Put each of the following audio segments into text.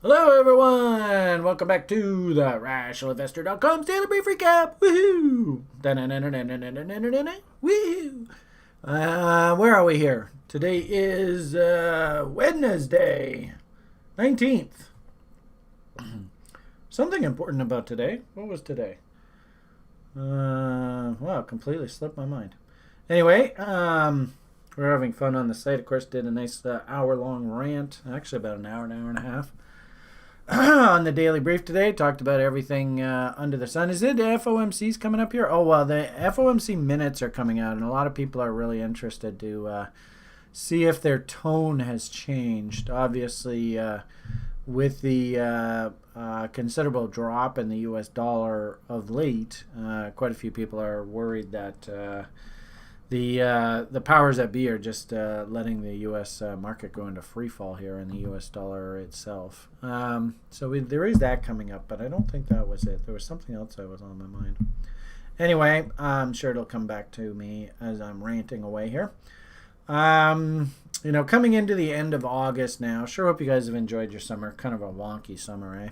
Hello, everyone. Welcome back to the RationalInvestor.com's Daily Brief Recap. Woohoo! Woohoo! Where are we here? Today is Wednesday, 19th. Something important about today. What was today? Wow, completely slipped my mind. Anyway, we're having fun on the site. Of course, did a nice hour-long rant. Actually, about an hour and a half. On the Daily Brief today, talked about everything under the sun. Is it FOMC's coming up here? Oh, well, the FOMC minutes are coming out, and a lot of people are really interested to see if their tone has changed. Obviously, with the considerable drop in the U.S. dollar of late, quite a few people are worried that the powers that be are just letting the U.S. Market go into free fall here in the U.S. dollar itself. There is that coming up, but I don't think that was it. There was something else that was on my mind. Anyway, I'm sure it'll come back to me as I'm ranting away here. Coming into the end of August now. Sure hope you guys have enjoyed your summer. Kind of a wonky summer, eh?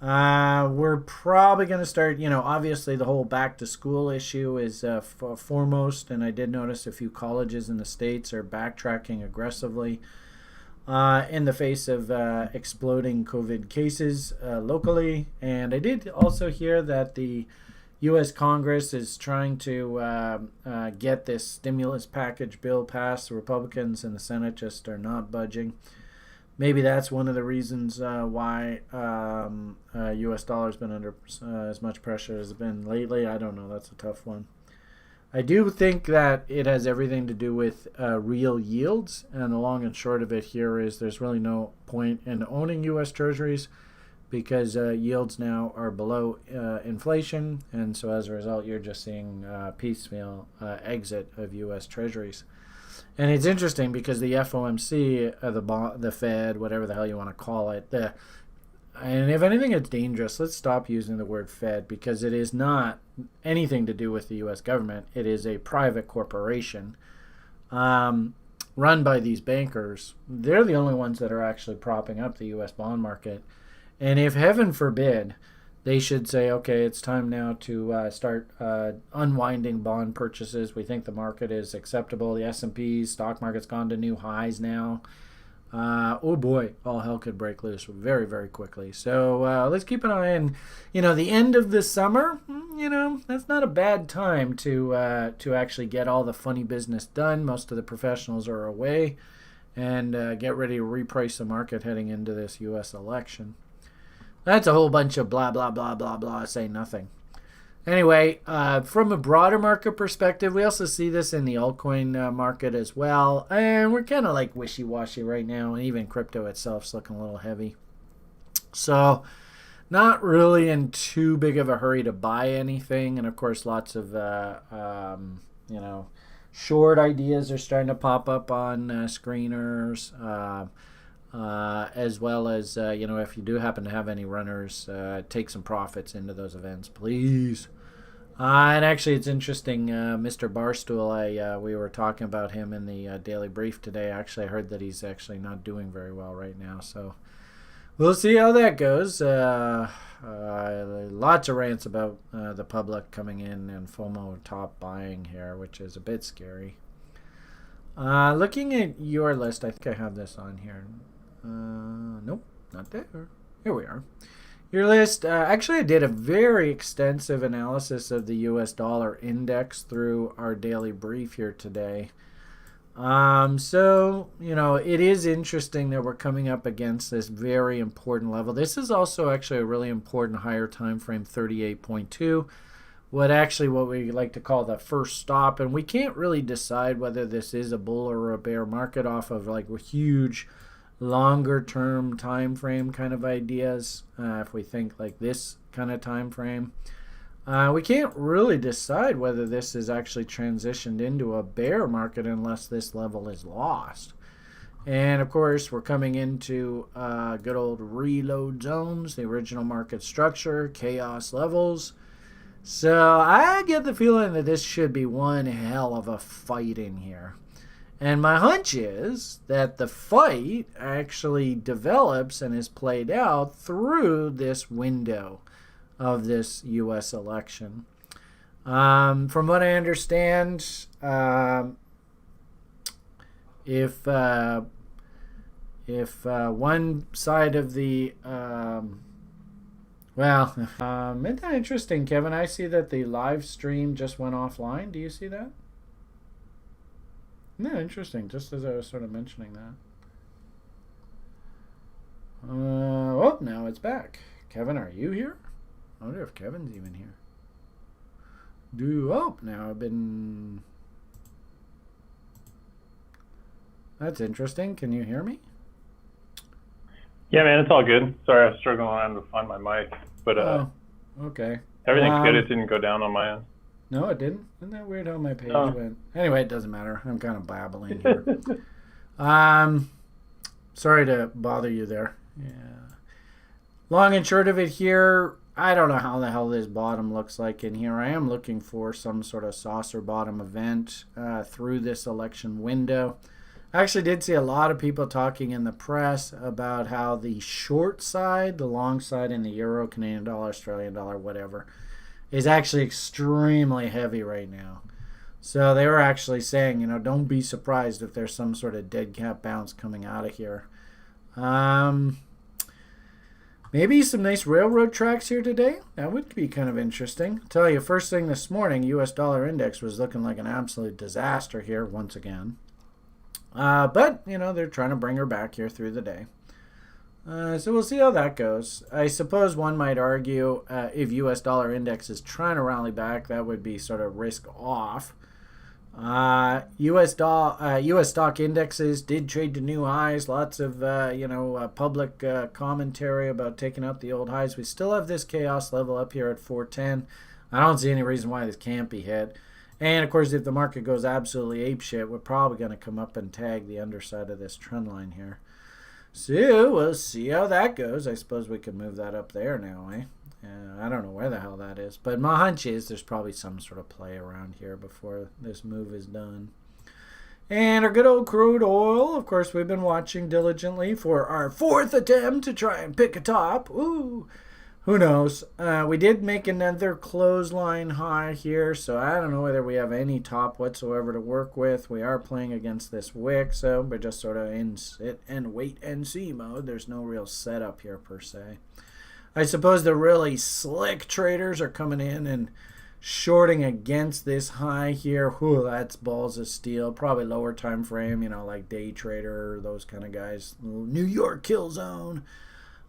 We're probably going to start, obviously the whole back to school issue is foremost, and I did notice a few colleges in the States are backtracking aggressively in the face of exploding COVID cases locally. And I did also hear that the U.S. Congress is trying to get this stimulus package bill passed. The Republicans in the Senate just are not budging. Maybe that's one of the reasons why U.S. dollar has been under as much pressure as it's been lately. I don't know. That's a tough one. I do think that it has everything to do with real yields. And the long and short of it here is there's really no point in owning U.S. Treasuries because yields now are below inflation. And so as a result, you're just seeing piecemeal exit of U.S. Treasuries. And it's interesting because the FOMC, the Fed, whatever the hell you want to call it, and if anything, it's dangerous. Let's stop using the word Fed because it is not anything to do with the U.S. government. It is a private corporation run by these bankers. They're the only ones that are actually propping up the U.S. bond market. And if heaven forbid, they should say, okay, it's time now to start unwinding bond purchases. We think the market is acceptable. The S&P stock market's gone to new highs now. Oh boy, all hell could break loose very, very quickly. So let's keep an eye on, the end of the summer. That's not a bad time to actually get all the funny business done. Most of the professionals are away, and get ready to reprice the market heading into this U.S. election. That's a whole bunch of blah, blah, blah, blah, blah, say nothing. Anyway, from a broader market perspective, we also see this in the altcoin market as well. And we're kind of like wishy-washy right now. And even crypto itself is looking a little heavy. So not really in too big of a hurry to buy anything. And, of course, lots of, short ideas are starting to pop up on screeners. As well as, if you do happen to have any runners, take some profits into those events, please. And actually, it's interesting, Mr. Barstool, we were talking about him in the Daily Brief today. Actually, I heard that he's actually not doing very well right now. So we'll see how that goes. Lots of rants about the public coming in and FOMO top buying here, which is a bit scary. Looking at your list, I think I have this on here. Nope, not there. Here we are. Your list. Actually, I did a very extensive analysis of the U.S. dollar index through our Daily Brief here today. It is interesting that we're coming up against this very important level. This is also actually a really important higher time frame, 38.2. What we like to call the first stop. And we can't really decide whether this is a bull or a bear market off of like a huge longer term time frame kind of ideas. If we think like this kind of time frame, we can't really decide whether this is actually transitioned into a bear market unless this level is lost. And of course, we're coming into good old reload zones, the original market structure, chaos levels. So I get the feeling that this should be one hell of a fight in here. And my hunch is that the fight actually develops and is played out through this window of this U.S. election. From what I understand, if one side of the isn't that interesting, Kevin? I see that the live stream just went offline. Do you see that? Isn't that interesting? Just as I was sort of mentioning that. Now it's back. Kevin, are you here? I wonder if Kevin's even here. Now I've been... That's interesting. Can you hear me? Yeah, man, it's all good. Sorry, I was struggling around to find my mic, but okay. Everything's good. It didn't go down on my end. No, it didn't. Isn't that weird how my page went? Anyway, it doesn't matter. I'm kind of babbling here. Sorry to bother you there. Yeah. Long and short of it here, I don't know how the hell this bottom looks like in here. I am looking for some sort of saucer bottom event through this election window. I actually did see a lot of people talking in the press about how the short side, the long side in the euro, Canadian dollar, Australian dollar, whatever, is actually extremely heavy right now. So they were actually saying, don't be surprised if there's some sort of dead cat bounce coming out of here. Maybe some nice railroad tracks here today. That would be kind of interesting. I'll tell you, first thing this morning, U.S. dollar index was looking like an absolute disaster here once again. But, they're trying to bring her back here through the day. So we'll see how that goes. I suppose one might argue if U.S. dollar index is trying to rally back, that would be sort of risk off. U.S. stock indexes did trade to new highs. Lots of, public commentary about taking out the old highs. We still have this chaos level up here at 410. I don't see any reason why this can't be hit. And, of course, if the market goes absolutely apeshit, we're probably going to come up and tag the underside of this trend line here. So we'll see how that goes. I suppose we can move that up there now, eh? I don't know where the hell that is. But my hunch is there's probably some sort of play around here before this move is done. And our good old crude oil, of course, we've been watching diligently for our fourth attempt to try and pick a top. Ooh. Who knows? We did make another clothesline high here, so I don't know whether we have any top whatsoever to work with. We are playing against this wick, so we're just sort of in sit and wait and see mode. There's no real setup here per se. I suppose the really slick traders are coming in and shorting against this high here. Whew, that's balls of steel. Probably lower time frame, like day trader, those kind of guys. New York kill zone.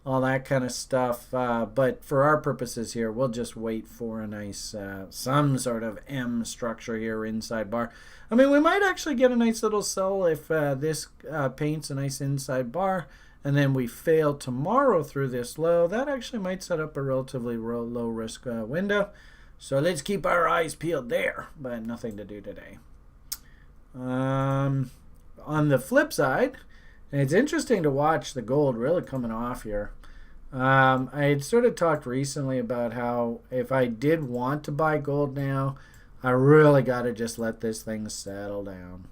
All that kind of stuff. But for our purposes here, we'll just wait for a nice, some sort of M structure here inside bar. I mean, we might actually get a nice little sell if this paints a nice inside bar, and then we fail tomorrow through this low. That actually might set up a relatively low risk window. So let's keep our eyes peeled there, but nothing to do today. On the flip side, and it's interesting to watch the gold really coming off here. I had sort of talked recently about how if I did want to buy gold now, I really got to just let this thing settle down.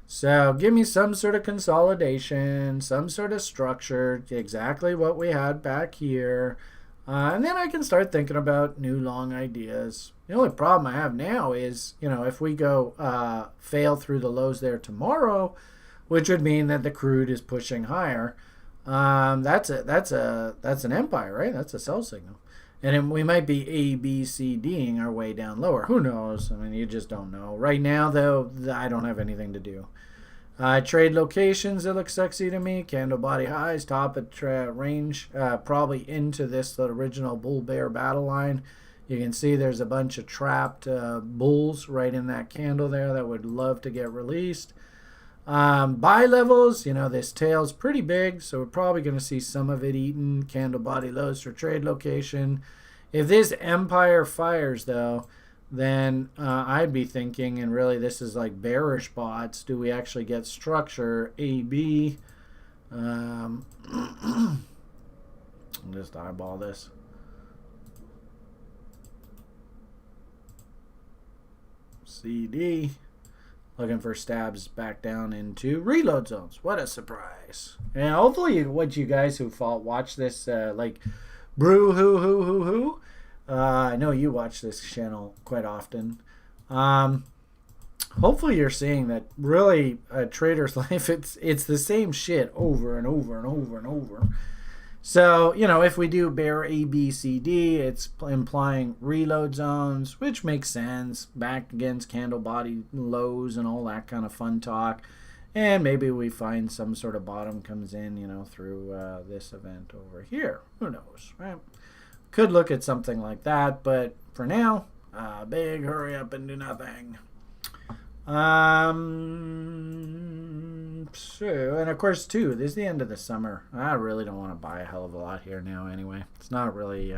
So give me some sort of consolidation, some sort of structure, exactly what we had back here. And then I can start thinking about new long ideas. The only problem I have now is, if we go fail through the lows there tomorrow, which would mean that the crude is pushing higher. That's an empire, right? That's a sell signal. And then we might be A, B, C, D'ing our way down lower. Who knows? I mean, you just don't know. Right now, though, I don't have anything to do. Trade locations, it looks sexy to me. Candle body highs, top of range, probably into this original bull-bear battle line. You can see there's a bunch of trapped bulls right in that candle there that would love to get released. Buy levels, this tail's pretty big, so we're probably going to see some of it eaten. Candle body lows for trade location. If this empire fires, though, then I'd be thinking, and really this is like bearish bots, do we actually get structure AB? I'll just eyeball this. CD. looking for stabs back down into reload zones. What a surprise. And hopefully what you guys who watch this, like Brew Hoo, I know you watch this channel quite often. Hopefully you're seeing that really a trader's life, it's the same shit over and over and over and over. So, if we do bear A, B, C, D, it's implying reload zones, which makes sense, back against candle body lows and all that kind of fun talk. And maybe we find some sort of bottom comes in, through this event over here. Who knows, right? Could look at something like that, but for now, big hurry up and do nothing. So, and of course, too, this is the end of the summer. I really don't want to buy a hell of a lot here now anyway. It's not really,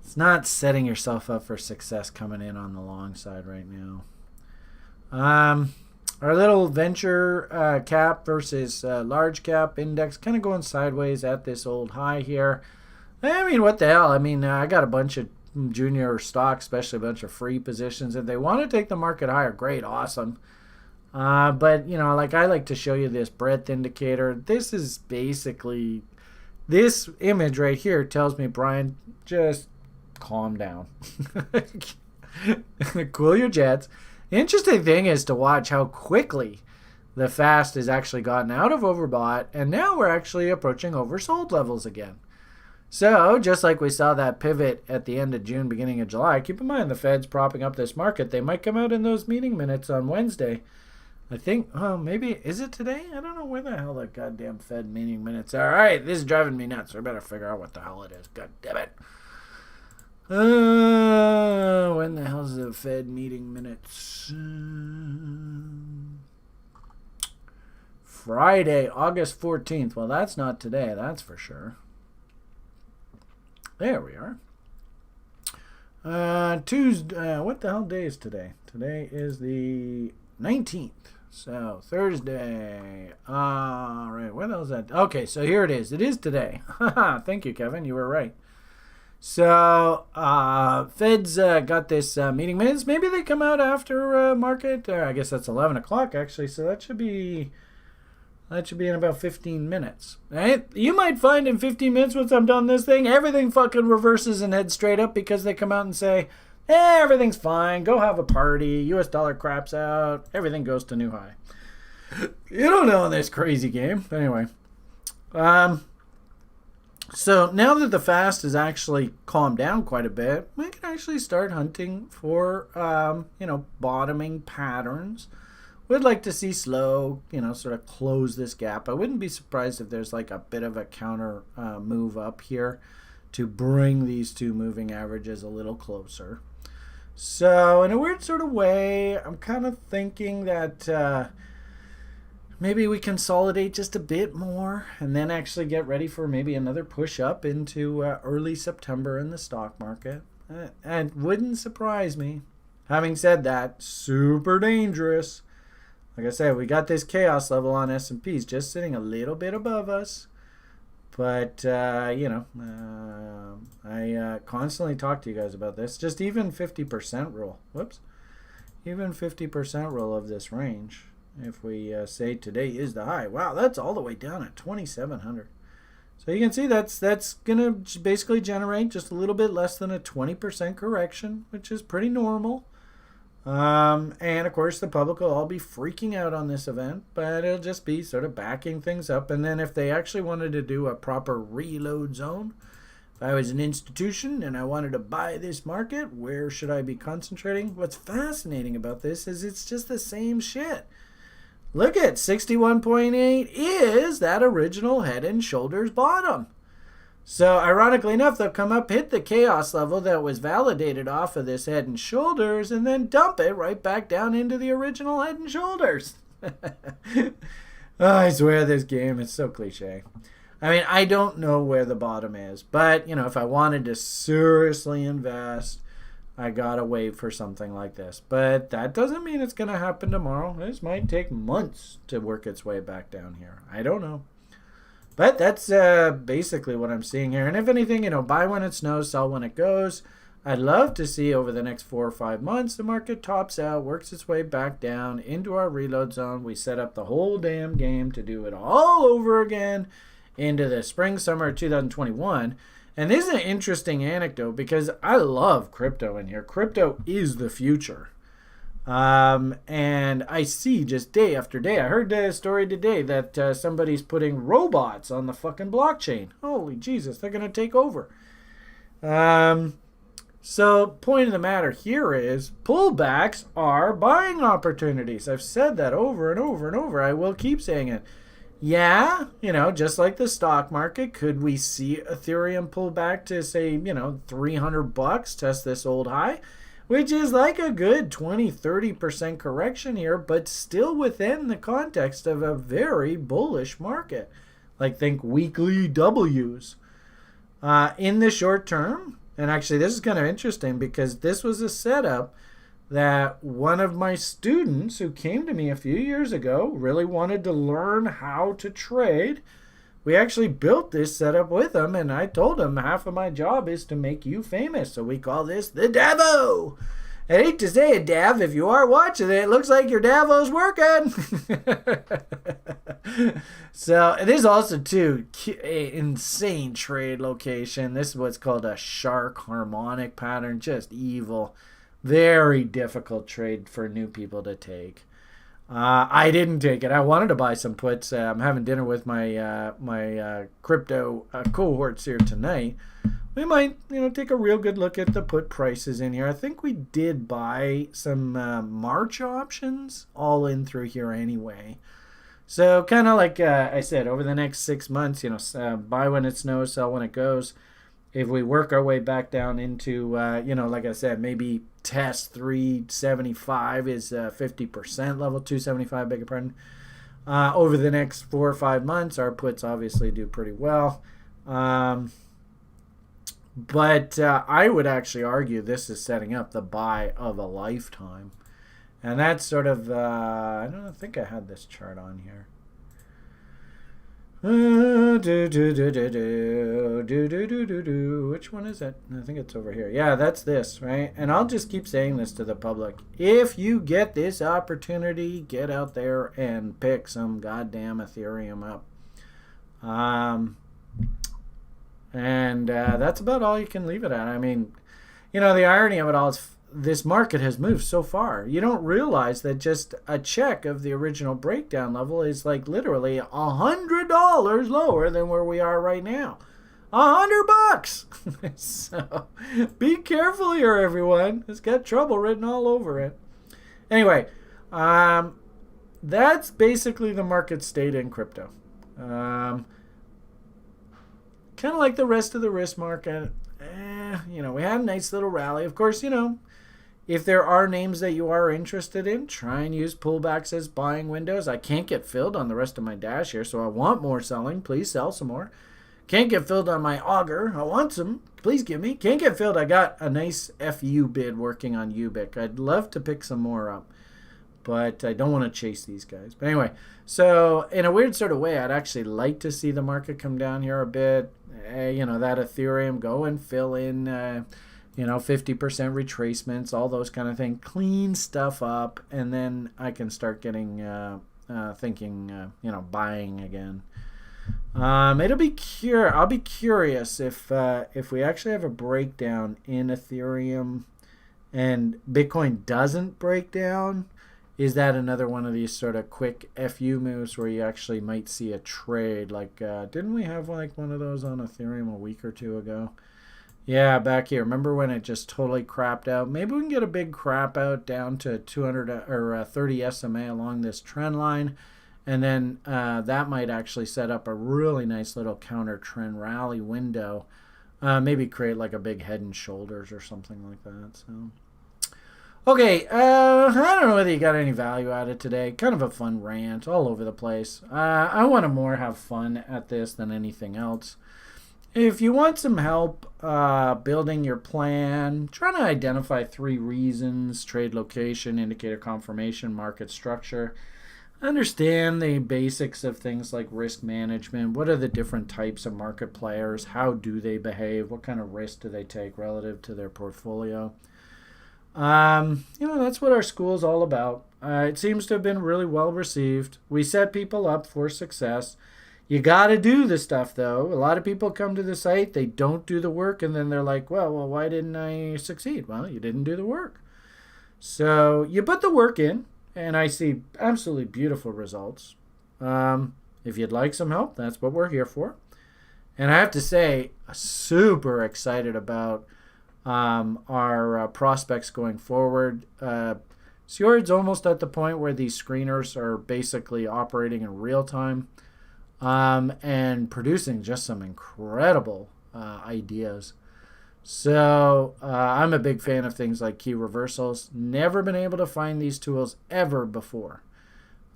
it's not setting yourself up for success coming in on the long side right now. Our little venture cap versus large cap index kind of going sideways at this old high here. I mean, what the hell? I mean, I got a bunch of junior stocks, especially a bunch of free positions. If they want to take the market higher, great, awesome. But, like I like to show you this breadth indicator. This is basically, this image right here tells me, Brian, just calm down. Cool your jets. The interesting thing is to watch how quickly the fast has actually gotten out of overbought, and now we're actually approaching oversold levels again. So, just like we saw that pivot at the end of June, beginning of July, keep in mind the Fed's propping up this market. They might come out in those meeting minutes on Wednesday. I think, maybe, is it today? I don't know where the hell that goddamn Fed meeting minutes are. All right, this is driving me nuts. I better figure out what the hell it is. God damn it. When the hell's the Fed meeting minutes? Friday, August 14th. Well, that's not today, that's for sure. There we are. Tuesday. What the hell day is today? Today is the 19th. So, Thursday. All right. What else is that? Okay, so here it is. It is today. Thank you, Kevin. You were right. So, Fed's got this meeting minutes. Maybe they come out after market. I guess that's 11 o'clock, actually. So, that should be in about 15 minutes, right? You might find in 15 minutes once I'm done this thing, everything fucking reverses and heads straight up because they come out and say, everything's fine. Go have a party. US dollar craps out. Everything goes to new high. You don't know in this crazy game. Anyway. So now that the fast has actually calmed down quite a bit, we can actually start hunting for, bottoming patterns. We'd like to see slow, sort of close this gap. I wouldn't be surprised if there's like a bit of a counter move up here to bring these two moving averages a little closer. So in a weird sort of way, I'm kind of thinking that maybe we consolidate just a bit more and then actually get ready for maybe another push up into early September in the stock market. And wouldn't surprise me. Having said that, super dangerous. Like I said, we got this chaos level on S&Ps just sitting a little bit above us. But, I constantly talk to you guys about this. Just even 50% rule. Whoops. Even 50% rule of this range. If we say today is the high. Wow, that's all the way down at 2,700. So you can see that's going to basically generate just a little bit less than a 20% correction, which is pretty normal. And of course the public will all be freaking out on this event, but it'll just be sort of backing things up. And then if they actually wanted to do a proper reload zone, if I was an institution and I wanted to buy this market, where should I be concentrating? What's fascinating about this is it's just the same shit. Look at 61.8 is that original head and shoulders bottom. So ironically enough, they'll come up, hit the chaos level that was validated off of this head and shoulders, and then dump it right back down into the original head and shoulders. I swear this game is so cliche. I mean, I don't know where the bottom is, but, if I wanted to seriously invest, I gotta wait for something like this. But that doesn't mean it's gonna happen tomorrow. This might take months to work its way back down here. I don't know. But that's basically what I'm seeing here. And if anything, buy when it snows, sell when it goes. I'd love to see over the next 4 or 5 months the market tops out, works its way back down into our reload zone. We set up the whole damn game to do it all over again into the spring, summer of 2021. And this is an interesting anecdote because I love crypto in here. Crypto is the future. And I see just day after day. I heard a story today that somebody's putting robots on the fucking blockchain. Holy Jesus, they're going to take over. So, point of the matter here is pullbacks are buying opportunities. I've said that over and over and over. I will keep saying it. Yeah, just like the stock market, could we see Ethereum pull back to say, $300, test this old high, which is like a good 20-30% correction here, but still within the context of a very bullish market. Like think weekly W's. In the short term, and actually this is kind of interesting because this was a setup that one of my students who came to me a few years ago really wanted to learn how to trade. We actually built this setup with him, and I told him half of my job is to make you famous. So we call this the Davo. I hate to say it, Dav. If you are watching it, it looks like your Davo's working. So it is also, too, an insane trade location. This is what's called a shark harmonic pattern. Just evil. Very difficult trade for new people to take. I didn't take it. I wanted to buy some puts. I'm having dinner with my crypto cohorts here tonight. We might, take a real good look at the put prices in here. I think we did buy some March options all in through here anyway. So kind of like I said, over the next 6 months, buy when it snows, sell when it goes. If we work our way back down into, like I said, maybe test 375 is 50% level, 275, beg your pardon. Over the next 4 or 5 months, our puts obviously do pretty well. But I would actually argue this is setting up the buy of a lifetime. And that's sort of, I don't think I had this chart on here. Which one is it? I think it's over here. Yeah, that's this, right? And I'll just keep saying this to the public. If you get this opportunity, get out there and pick some goddamn Ethereum up. And that's about all you can leave it at. I mean, the irony of it all is this market has moved so far. You don't realize that just a check of the original breakdown level is like literally $100 lower than where we are right now. $100. So be careful here, everyone. It's got trouble written all over it. Anyway, that's basically the market state in crypto. Kind of like the rest of the risk market. We had a nice little rally. Of course, if there are names that you are interested in, try and use pullbacks as buying windows. I can't get filled on the rest of my dash here, so I want more selling. Please sell some more. Can't get filled on my auger. I want some. Please give me. Can't get filled. I got a nice FU bid working on Ubic. I'd love to pick some more up, but I don't want to chase these guys. But anyway, so in a weird sort of way, I'd actually like to see the market come down here a bit. That Ethereum go and fill in, 50% retracements, all those kind of things. Clean stuff up, and then I can start getting, thinking, buying again. I'll be curious if we actually have a breakdown in Ethereum and Bitcoin doesn't break down. Is that another one of these sort of quick FU moves where you actually might see a trade? Like, didn't we have like one of those on Ethereum a week or two ago? Yeah, back here. Remember when it just totally crapped out? Maybe we can get a big crap out down to 200 or 30 SMA along this trend line. And then that might actually set up a really nice little counter trend rally window. Maybe create like a big head and shoulders or something like that. So. Okay, I don't know whether you got any value out of it today. Kind of a fun rant all over the place. I want to more have fun at this than anything else. If you want some help building your plan, trying to identify 3 reasons: trade location, indicator confirmation, market structure. understand the basics of things like risk management. What are the different types of market players? How do they behave? What kind of risk do they take relative to their portfolio? That's what our school is all about. It seems to have been really well received. We set people up for success. You got to do the stuff, though. A lot of people come to the site, they don't do the work, and then they're like, well, why didn't I succeed? Well, you didn't do the work. So you put the work in, and I see absolutely beautiful results. If you'd like some help, that's what we're here for. And I have to say, super excited about our prospects going forward. Fjord's almost at the point where these screeners are basically operating in real time and producing just some incredible ideas. So I'm a big fan of things like key reversals. Never been able to find these tools ever before.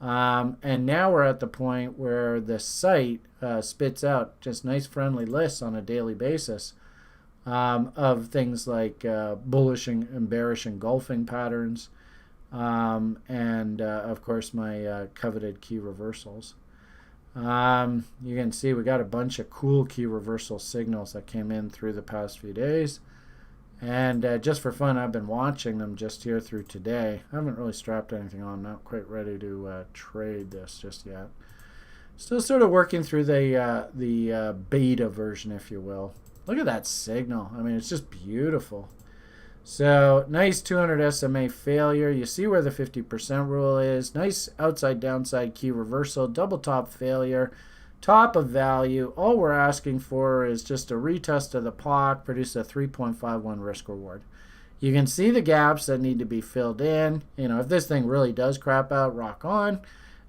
And now we're at the point where the site spits out just nice friendly lists on a daily basis of things like bullish and bearish engulfing patterns, and of course my coveted key reversals. You can see we got a bunch of cool key reversal signals that came in through the past few days. And just for fun, I've been watching them just here through today. I haven't really strapped anything on. I'm not quite ready to trade this just yet. Still sort of working through the beta version, if you will. Look at that signal. I mean, it's just beautiful. So, nice 200 SMA failure. You see where the 50% rule is. Nice outside downside key reversal. Double top failure. Top of value. All we're asking for is just a retest of the POC. Produce a 3.51 risk reward. You can see the gaps that need to be filled in. If this thing really does crap out, rock on.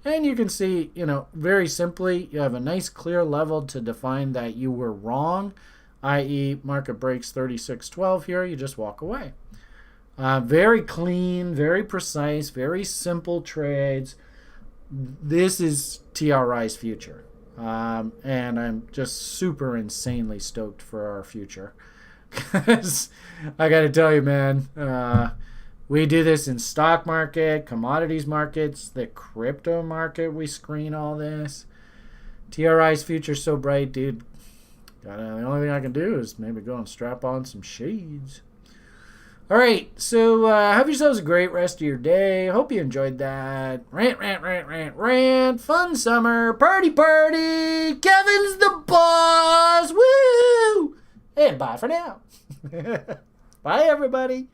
And you can see, very simply, you have a nice clear level to define that you were wrong, i.e. market breaks 36.12 here, you just walk away. Very clean, very precise, very simple trades. This is TRI's future. And I'm just super insanely stoked for our future. Because I got to tell you, man, we do this in stock market, commodities markets, the crypto market. We screen all this. TRI's future's so bright, dude. The only thing I can do is maybe go and strap on some shades. All right, so have yourselves a great rest of your day. Hope you enjoyed that. Rant. Fun summer. Party. Kevin's the boss. Woo! And bye for now. Bye, everybody.